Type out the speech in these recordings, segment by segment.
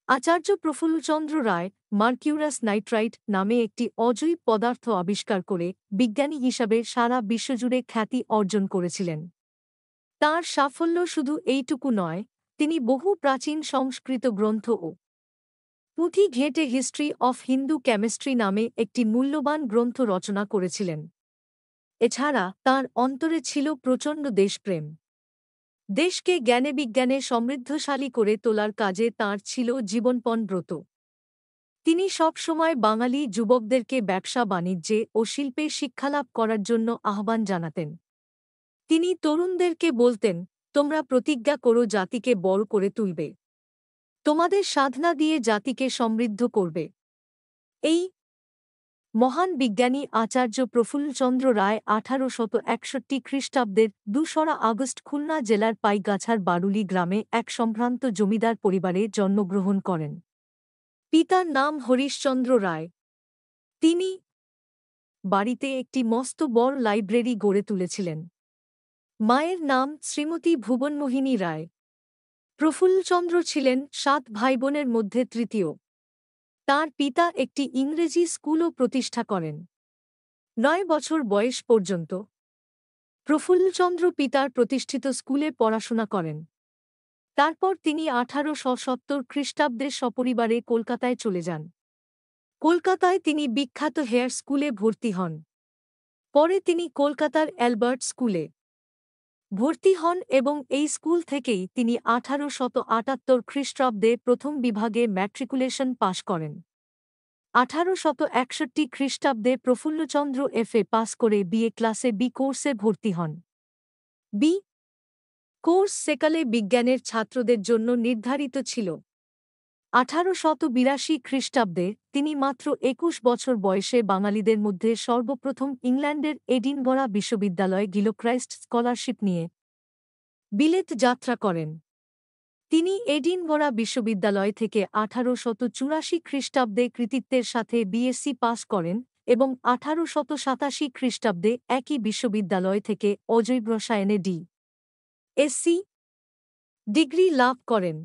আচার্য প্রফুল্লচন্দ্র রায় mercurous nitrite নামে একটি অজৈব পদার্থ আবিষ্কার করে বিজ্ঞানী হিসাবে সারা বিশ্বজুড়ে খ্যাতি অর্জন করেছিলেন। তাঁর সাফল্য শুধু এইটুকু নয়, তিনি বহু প্রাচীন সংস্কৃত গ্রন্থ ও পুঁথি ঘেঁটে হিস্ট্রি অফ হিন্দু কেমিস্ট্রি নামে একটি মূল্যবান গ্রন্থ রচনা করেছিলেন। এছাড়া তাঁর অন্তরে ছিল প্রচণ্ড দেশপ্রেম। দেশকে জ্ঞানে বিজ্ঞানে সমৃদ্ধশালী করে তোলার কাজে তাঁর ছিল জীবনপণ ব্রত। তিনি সবসময় বাঙালি যুবকদেরকে ব্যবসা বাণিজ্যে ও শিল্পে শিক্ষালাভ করার জন্য আহ্বান জানাতেন। তিনি তরুণদেরকে বলতেন, তোমরা প্রতিজ্ঞা করো জাতিকে বড় করে তুলবে, তোমাদের সাধনা দিয়ে জাতিকে সমৃদ্ধ করবে। এই মহান বিজ্ঞানী আচার্য প্রফুল্লচন্দ্র রায় 1861 খ্রিস্টাব্দের 2রা আগস্ট খুলনা জেলার পাইগাছার বারুলি গ্রামে এক সম্ভ্রান্ত জমিদার পরিবারে জন্মগ্রহণ করেন। পিতার নাম হরিশচন্দ্র রায়। তিনি বাড়িতে একটি মস্ত বড় লাইব্রেরি গড়ে তুলেছিলেন। মায়ের নাম শ্রীমতী ভুবনমোহিনী রায়। প্রফুল্লচন্দ্র ছিলেন 7 ভাইবোনের মধ্যে তৃতীয়। তাঁর পিতা একটি ইংরেজি স্কুলও প্রতিষ্ঠা করেন। 9 বছর বয়স পর্যন্ত প্রফুল্লচন্দ্র পিতার প্রতিষ্ঠিত স্কুলে পড়াশোনা করেন। তারপর তিনি 1870 খ্রিস্টাব্দে সপরিবারে কলকাতায় চলে যান। কলকাতায় তিনি বিখ্যাত হেয়ার স্কুলে ভর্তি হন। পরে তিনি কলকাতার অ্যালবার্ট স্কুলে ভর্তি হন এবং এই স্কুল থেকেই তিনি 1878 খ্রিস্টাব্দে প্রথম বিভাগে ম্যাট্রিকুলেশন পাশ করেন। 1861 খ্রিস্টাব্দে প্রফুল্লচন্দ্র এফএ পাস করে বিএ ক্লাসে বি কোর্সে ভর্তি হন। বি কোর্স সেকালে বিজ্ঞানের ছাত্রদের জন্য নির্ধারিত ছিল। 1882 খ্রিস্টাব্দে তিনি মাত্র 21 বছর বয়সে বাঙালিদের মধ্যে সর্বপ্রথম ইংল্যান্ডের এডিনবরা বিশ্ববিদ্যালয়ে গিলোক্রাইস্ট স্কলারশিপ নিয়ে বিলেত যাত্রা করেন। তিনি এডিনবরা বিশ্ববিদ্যালয় থেকে 1884 খ্রিস্টাব্দে কৃতিত্বের সাথে বিএসসি পাস করেন এবং 1887 খ্রিস্টাব্দে একই বিশ্ববিদ্যালয় থেকে অজৈব রসায়নে ডি.এসসি ডিগ্রি লাভ করেন।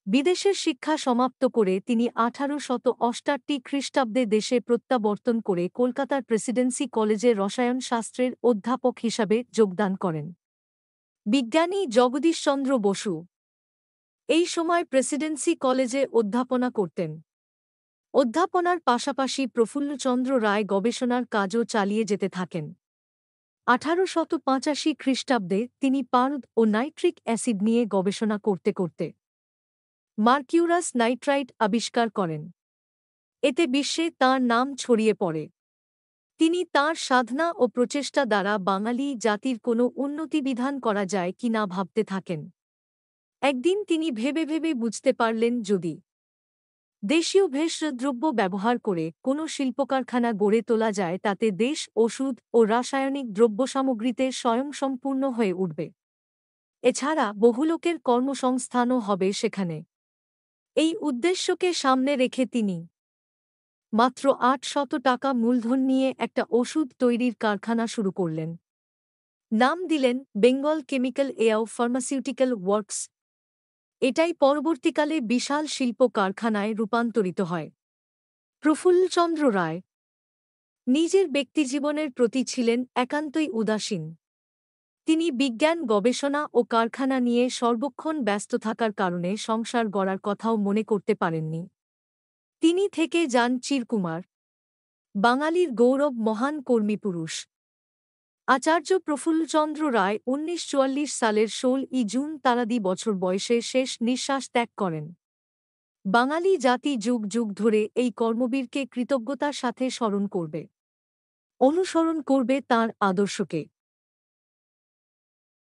বিদেশের শিক্ষা সমাপ্ত করে তিনি 1868 খ্রিস্টাব্দে দেশে প্রত্যাবর্তন করে কলকাতার প্রেসিডেন্সি কলেজে রসায়ন শাস্ত্রের অধ্যাপক হিসাবে যোগদান করেন। বিজ্ঞানী জগদীশচন্দ্র বসু এই সময় প্রেসিডেন্সি কলেজে অধ্যাপনা করতেন। অধ্যাপনার পাশাপাশি প্রফুল্লচন্দ্র রায় গবেষণার কাজও চালিয়ে যেতে থাকেন। 1885 খ্রিস্টাব্দে তিনি পারদ ও নাইট্রিক অ্যাসিড নিয়ে গবেষণা করতে করতে মার্কিউরাস নাইট্রাইট আবিষ্কার করেন। এতে বিশ্বে তাঁর নাম ছড়িয়ে পড়ে। তিনি তাঁর সাধনা ও প্রচেষ্টা দ্বারা বাঙালি জাতির কোনো উন্নতিবিধান করা যায় কি না ভাবতে থাকেন। একদিন তিনি ভেবে ভেবে বুঝতে পারলেন, যদি দেশীয় ভেষজদ্রব্য ব্যবহার করে কোনো শিল্পকারখানা গড়ে তোলা যায় তাতে দেশ ওষুধ ও রাসায়নিক দ্রব্যসামগ্রীতে স্বয়ংসম্পূর্ণ হয়ে উঠবে। এছাড়া বহু লোকের কর্মসংস্থানও হবে সেখানে। এই উদ্দেশ্যকে সামনে রেখে তিনি মাত্র 800 টাকা মূলধন নিয়ে একটা ওষুধ তৈরির কারখানা শুরু করলেন। নাম দিলেন বেঙ্গল কেমিক্যাল ফার্মাসিউটিক্যাল ওয়ার্কস। এটাই পরবর্তীকালে বিশাল শিল্প কারখানায় রূপান্তরিত হয়। প্রফুল্লচন্দ্র রায় নিজের ব্যক্তিজীবনের প্রতি ছিলেন একান্তই উদাসীন। তিনি বিজ্ঞান গবেষণা ও কারখানা নিয়ে সর্বক্ষণ ব্যস্ত থাকার কারণে সংসার গড়ার কথাও মনে করতে পারেননি। তিনি থেকে যান চিরকুমার, বাঙালির গৌরব, মহান কর্মীপুরুষ। আচার্য প্রফুল্লচন্দ্র রায় 1944 সালের 16 জুন তারাদি বছর বয়সে শেষ নিঃশ্বাস ত্যাগ করেন। বাঙালি জাতি যুগ যুগ ধরে এই কর্মবীরকে কৃতজ্ঞতার সাথে স্মরণ করবে, অনুসরণ করবে তাঁর আদর্শকে।